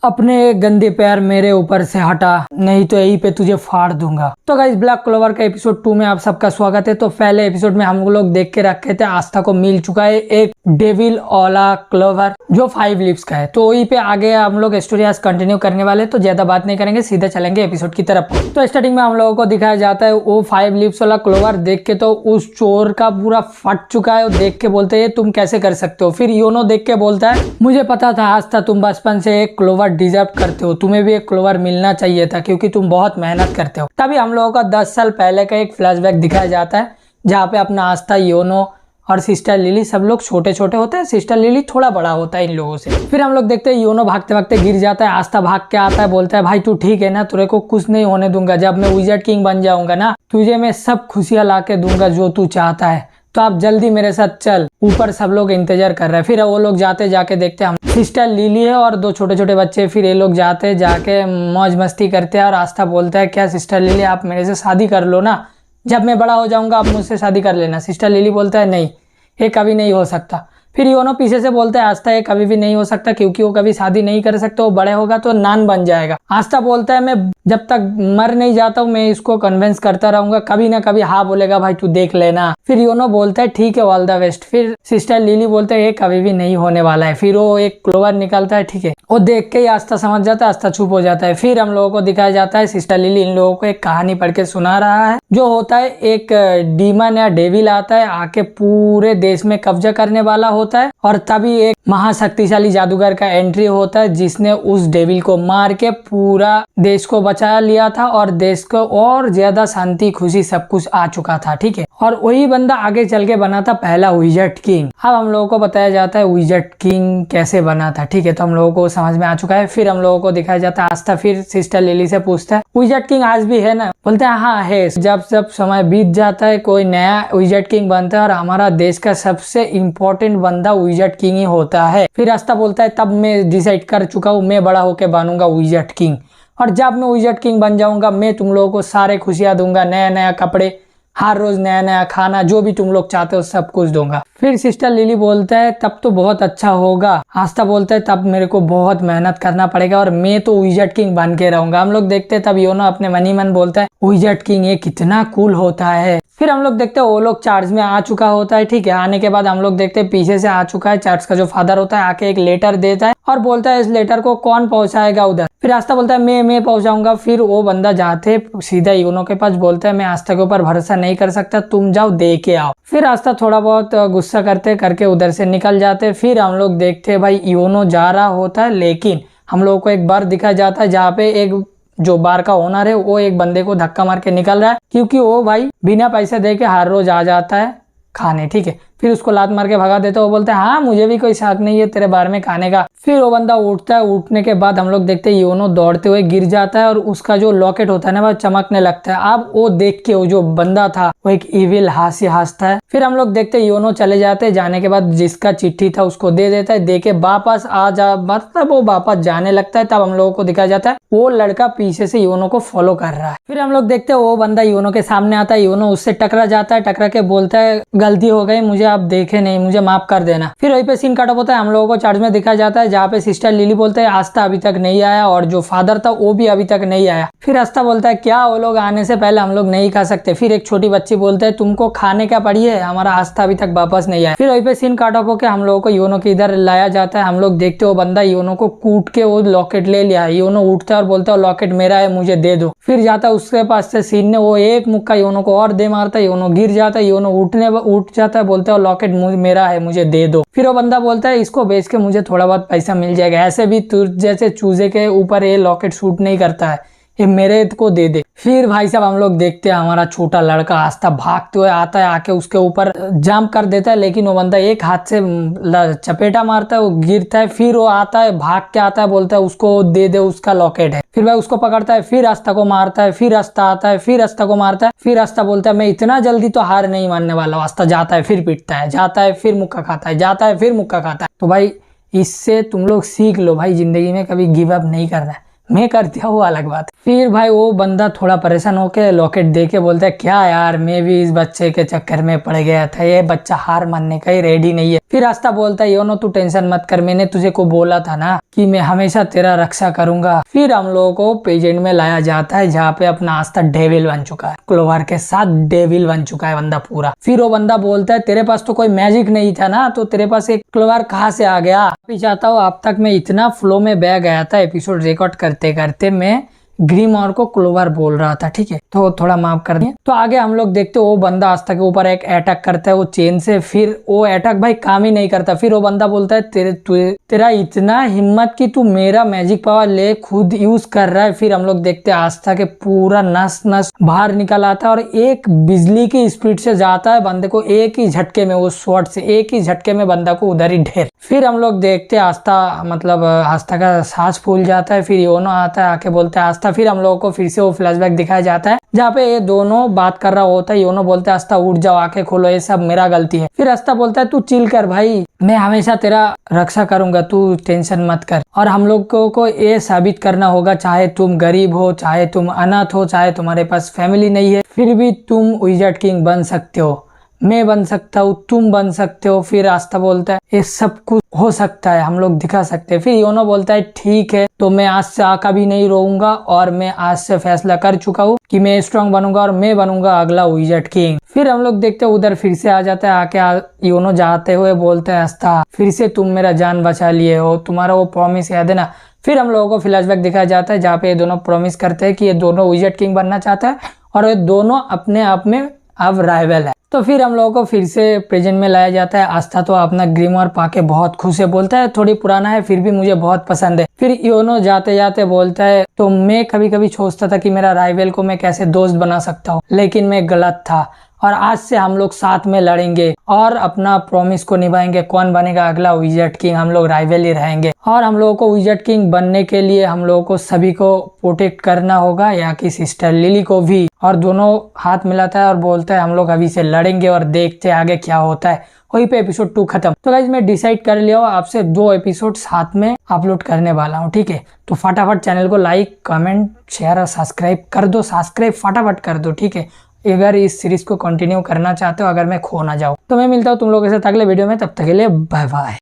अपने गंदे पैर मेरे ऊपर से हटा, नहीं तो यहीं पे तुझे फाड़ दूंगा। तो गाइस ब्लैक क्लोवर का एपिसोड 2 में आप सबका स्वागत है। तो पहले एपिसोड में हम लोग देख के रखे थे आस्था को मिल चुका है एक डेविल ओला क्लोवर जो 5 लीव्स का है। तो वहीं पे आगे हम लोग स्टोरी आज कंटिन्यू करने वाले, तो ज्यादा बात नहीं करेंगे, सीधे चलेंगे एपिसोड की तरफ। तो स्टार्टिंग में हम लोगों को दिखाया जाता है वो 5 लीव्स वाला क्लोवर देख के तो उस चोर का पूरा फट चुका है। देख के बोलते है तुम कैसे कर सकते हो। फिर योनो देख के बोलता है मुझे पता था आस्था तुम बचपन से एक क्लोवर डिजर्व करते हो, तुम्हें भी एक क्लोवर मिलना चाहिए था क्योंकि तुम बहुत मेहनत करते हो। तभी हम लोगों का 10 साल पहले का एक फ्लैशबैक दिखाया जाता है जहाँ पे अपना आस्था, योनो और सिस्टर लिली सब लोग छोटे छोटे होते हैं। सिस्टर लिली थोड़ा बड़ा होता है इन लोगों से। फिर हम लोग देखते हैं योनो भागते भागते गिर जाता है। आस्था भाग के आता है, बोलता है भाई तू ठीक है ना, तुझे को कुछ नहीं होने दूंगा। जब मैं विज़र्ड किंग बन जाऊंगा ना, तुझे मैं सब खुशियां ला के दूंगा जो तू चाहता है, तो आप जल्दी मेरे साथ चल। ऊपर सब लोग इंतजार कर रहे हैं। फिर वो लोग जाते जाके देखते हैं हम सिस्टर लिली है और 2 छोटे छोटे बच्चे। फिर ये लोग जाते जाके मौज मस्ती करते हैं और आस्था बोलता है क्या सिस्टर लिली आप मेरे से शादी कर लो ना, जब मैं बड़ा हो जाऊंगा आप मुझसे शादी कर लेना। सिस्टर लिली बोलता है नहीं, ये कभी नहीं हो सकता। फिर योनो पीछे से बोलता है आस्था ये कभी भी नहीं हो सकता क्योंकि वो कभी शादी नहीं कर सकता, वो बड़े होगा तो नान बन जाएगा। आस्था बोलता है मैं जब तक मर नहीं जाता हूँ मैं इसको कन्विंस करता रहूंगा, कभी ना कभी हाँ बोलेगा भाई तू देख लेना। फिर योनो बोलता है ठीक है ऑल द बेस्ट। फिर सिस्टर लिली बोलते है ये कभी भी नहीं होने वाला है। फिर वो एक क्लोवर निकालता है, ठीक है। वो देख के ही आस्था समझ जाता है, आस्था चुप हो जाता है। फिर हम लोगों को दिखाया जाता है सिस्टर लिली इन लोगों को एक कहानी पढ़ के सुना रहा है जो होता है एक डीमन या डेविल आता है, आके पूरे देश में कब्जा करने वाला होता है और तभी एक महाशक्तिशाली जादूगर का एंट्री होता है जिसने उस डेविल को मार के पूरा देश को बचा लिया था और देश को और ज्यादा शांति खुशी सब कुछ आ चुका था, ठीक है। और वही बंदा आगे चल के बना था पहला विज़र्ड किंग। अब हम लोगों को बताया जाता है विज़र्ड किंग कैसे बना था, ठीक है। तो हम लोगों को समझ में आ चुका है। फिर हम लोगों को दिखाया जाता है आस्था फिर सिस्टर लिली से पूछता है विज़र्ड किंग आज भी है ना। बोलते हैं हाँ है, जब जब समय बीत जाता है कोई नया विज़र्ड किंग बनता है और हमारा देश का सबसे इम्पोर्टेंट बंदा विज़र्ड किंग ही होता है। फिर आस्था बोलता है तब मैं डिसाइड कर चुका हूँ, मैं बड़ा होके बनूंगा विज़र्ड किंग और जब मैं विज़र्ड किंग बन जाऊंगा मैं तुम लोगों को सारे खुशियां दूंगा, नया नया कपड़े, हर रोज नया नया खाना, जो भी तुम लोग चाहते हो सब कुछ दूंगा। फिर सिस्टर लिली बोलता है तब तो बहुत अच्छा होगा। आस्था बोलता है तब मेरे को बहुत मेहनत करना पड़ेगा और मैं तो विज़र्ड किंग बन के रहूंगा। हम लोग देखते हैं तब योनो अपने मन ही मन बोलता है विज़र्ड किंग ये कितना कूल होता है। फिर हम लोग देखते हैं वो लोग चार्ज में आ चुका होता है, ठीक है। आने के बाद हम लोग देखते हैं पीछे से आ चुका है चार्ज का जो फादर होता है, आके एक लेटर देता है और बोलता है इस लेटर को कौन पहुंचाएगा उधर। फिर आस्था बोलता है मैं पहुंचाऊंगा। फिर वो बंदा जाते सीधा योनो के पास बोलता है मैं आस्था के ऊपर भरोसा नहीं कर सकता, तुम जाओ दे के आओ। फिर आस्था थोड़ा बहुत गुस्सा करते करके उधर से निकल जाते। फिर हम लोग देखते हैं भाई योनो जा रहा होता है, लेकिन हम लोग को एक बार दिखाया जाता है जहाँ पे एक जो बार का ओनर है वो एक बंदे को धक्का मार के निकल रहा है क्योंकि वो भाई बिना पैसे दे के हर रोज आ जाता है खाने, ठीक है। फिर उसको लात मार के भगा देता है। वो बोलता है हाँ मुझे भी कोई शक नहीं है तेरे बारे में खाने का। फिर वो बंदा उठता है, उठने के बाद हम लोग देखते हैं योनो दौड़ते हुए गिर जाता है और उसका जो लॉकेट होता है ना वो चमकने लगता है। अब वो देख के वो जो बंदा था वो एक इविल हास्य हंसता है। फिर हम लोग देखते हैं योनो चले जाते हैं, जाने के बाद जिसका चिट्ठी था उसको दे देता है, दे के वापस आ जा मतलब वो वापस जाने लगता है। तब हम लोगों को दिखाया जाता है वो लड़का पीछे से योनो को फॉलो कर रहा है। फिर हम लोग देखते हैं वो बंदा योनो के सामने आता है, योनो उससे टकरा जाता है, टकरा के बोलता है गलती हो गई मुझे, आप देखे नहीं, मुझे माफ कर देना। फिर वहीं पे सीन कट ऑफ होता है। हम लोगों को चार्ज में दिखाया जाता है जहाँ पे सिस्टर लिली बोलते हैं आस्था अभी तक नहीं आया और जो फादर था वो भी अभी तक नहीं आया। फिर आस्था बोलता है क्या वो लोग आने से पहले हम लोग नहीं खा सकते। फिर एक छोटी बच्ची बोलते है तुमको खाने क्या पड़ी है, हमारा आस्था अभी तक वापस नहीं आया। फिर वहीं पे सीन कट ऑफ होकर हम लोगों को योनो के इधर लाया जाता है। हम लोग देखते वो बंदा योनो को कूट के वो लॉकेट ले लिया। योनो उठता है और बोलता है लॉकेट मेरा है मुझे दे दो। फिर जाता है उसके पास से सीन ने वो एक मुक्का योनो को और दे मारता है, योनो गिर जाता है, योनो उठ जाता है, बोलता है लॉकेट मेरा है मुझे दे दो। फिर वो बंदा बोलता है इसको बेच के मुझे थोड़ा बहुत पैसा मिल जाएगा, ऐसे भी तू जैसे चूजे के ऊपर ये लॉकेट सूट नहीं करता है, ये मेरे को दे दे। फिर भाई साहब हम लोग देखते हैं हमारा छोटा लड़का आस्था भागते हुए आता है, आके उसके ऊपर जंप कर देता है, लेकिन वो बंदा एक हाथ से चपेटा मारता है, वो गिरता है। फिर वो आता है भाग के आता है, बोलता है उसको दे दे उसका लॉकेट है। फिर भाई उसको पकड़ता है, फिर आस्था को मारता है, फिर आस्था आता है, फिर आस्था को मारता है। फिर आस्था बोलता है मैं इतना जल्दी तो हार नहीं मानने वाला हूँ। आस्था जाता है, फिर पीटता है, जाता है, फिर मुक्का खाता है, जाता है, फिर मुक्का खाता है। तो भाई इससे तुम लोग सीख लो भाई, जिंदगी में कभी गिव अप नहीं करना है। मैं कर दिया वो अलग बात। फिर भाई वो बंदा थोड़ा परेशान होके लॉकेट दे के बोलता है क्या यार मैं भी इस बच्चे के चक्कर में पड़ गया था, ये बच्चा हार मानने का ही रेडी नहीं है। फिर आस्था बोलता है योनो तू टेंशन मत कर, मैंने तुझे को बोला था ना कि मैं हमेशा तेरा रक्षा करूंगा। फिर हम लोगों को प्रेजेंट में लाया जाता है जहाँ पे अपना आस्था डेविल बन चुका है, क्लोवर के साथ डेविल बन चुका है बंदा पूरा। फिर वो बंदा बोलता है तेरे पास तो कोई मैजिक नहीं था ना, तो तेरे पास एक क्लोवर कहाँ से आ गया। अभी चाहता हूँ अब तक मैं इतना फ्लो में बह गया था एपिसोड रिकॉर्ड करते करते, मैं ग्रीमोर को क्लोवर बोल रहा था, ठीक है, तो थोड़ा माफ कर दिए। तो आगे हम लोग देखते वो बंदा आस्था के ऊपर एक अटैक करता है वो चेन से। फिर वो अटैक भाई काम ही नहीं करता। फिर वो बंदा बोलता है तेरा इतना हिम्मत कि तू मेरा मैजिक पावर ले खुद यूज कर रहा है। फिर हम लोग देखते हैं आस्था के पूरा नस नस बाहर निकल आता है और एक बिजली की स्पीड से जाता है बंदे को एक ही झटके में, वो शॉट से एक ही झटके में बंदा को उधर ही ढेर। फिर हम लोग देखते हैं आस्था मतलब आस्था का सांस फूल जाता है। फिर योनो आता है, आके बोलता है आस्था। फिर हम लोगों को फिर से वो फ्लैशबैक दिखाया जाता है जहाँ पे ये दोनों बात कर रहा होता है। योनो बोलता है आस्था उठ जाओ, आंखें खोलो, ये सब मेरा गलती है। फिर आस्था बोलता है तू चिल कर भाई, मैं हमेशा तेरा रक्षा करूंगा, तू टेंशन मत कर। और हम लोगों को ये साबित करना होगा, चाहे तुम गरीब हो, चाहे तुम अनाथ हो, चाहे तुम्हारे पास फैमिली नहीं है, फिर भी तुम विज़ार्ड किंग बन सकते हो। मैं बन सकता हूँ, तुम बन सकते हो। फिर आस्था बोलता है ये सब कुछ हो सकता है, हम लोग दिखा सकते हैं। फिर योनो बोलता है ठीक है, तो मैं आज से आका भी नहीं रोऊंगा और मैं आज से फैसला कर चुका हूँ कि मैं स्ट्रांग बनूंगा और मैं बनूंगा अगला विज़ार्ड किंग। फिर हम लोग देखते हैं उधर फिर से आ जाता है, आके योनो जाते हुए बोलता है आस्था फिर से तुम मेरा जान बचा लिए हो, तुम्हारा वो प्रॉमिस याद है ना। फिर हम लोगों को फ्लैशबैक दिखाया जाता है जहाँ पे ये दोनों प्रॉमिस करते हैं कि ये दोनों विज़ार्ड किंग बनना चाहता है और ये दोनों अपने आप में अब राइवल है। तो फिर हम लोगों को फिर से प्रेजेंट में लाया जाता है। आस्था तो अपना ग्रीमोर पाके बहुत खुश है, बोलता है थोड़ी पुराना है फिर भी मुझे बहुत पसंद है। फिर योनो जाते जाते बोलता है तो मैं कभी कभी सोचता था कि मेरा राइवल को मैं कैसे दोस्त बना सकता हूँ, लेकिन मैं गलत था और आज से हम लोग साथ में लड़ेंगे और अपना प्रॉमिस को निभाएंगे। कौन बनेगा अगला विज़ार्ड किंग, हम लोग राइवल ही रहेंगे। और हम लोगों को विज़ार्ड किंग बनने के लिए हम लोगों को सभी को प्रोटेक्ट करना होगा, या कि सिस्टर लिली को भी। और दोनों हाथ मिलाता है और बोलता है हम लोग अभी से लड़ेंगे और देखते हैं आगे क्या होता है। वहीं पे एपिसोड 2 खत्म। तो गाइज मैं डिसाइड कर लिया हूँ आपसे 2 एपिसोड साथ में अपलोड करने वाला हूँ, ठीक है। तो फटाफट चैनल को लाइक कमेंट शेयर और सब्सक्राइब कर दो, सब्सक्राइब फटाफट कर दो, ठीक है, अगर इस सीरीज को कंटिन्यू करना चाहते हो, अगर मैं खो ना जाऊँ। तो मैं मिलता हूँ तुम लोगों के साथ अगले वीडियो में, तब तक के लिए बाय बाय।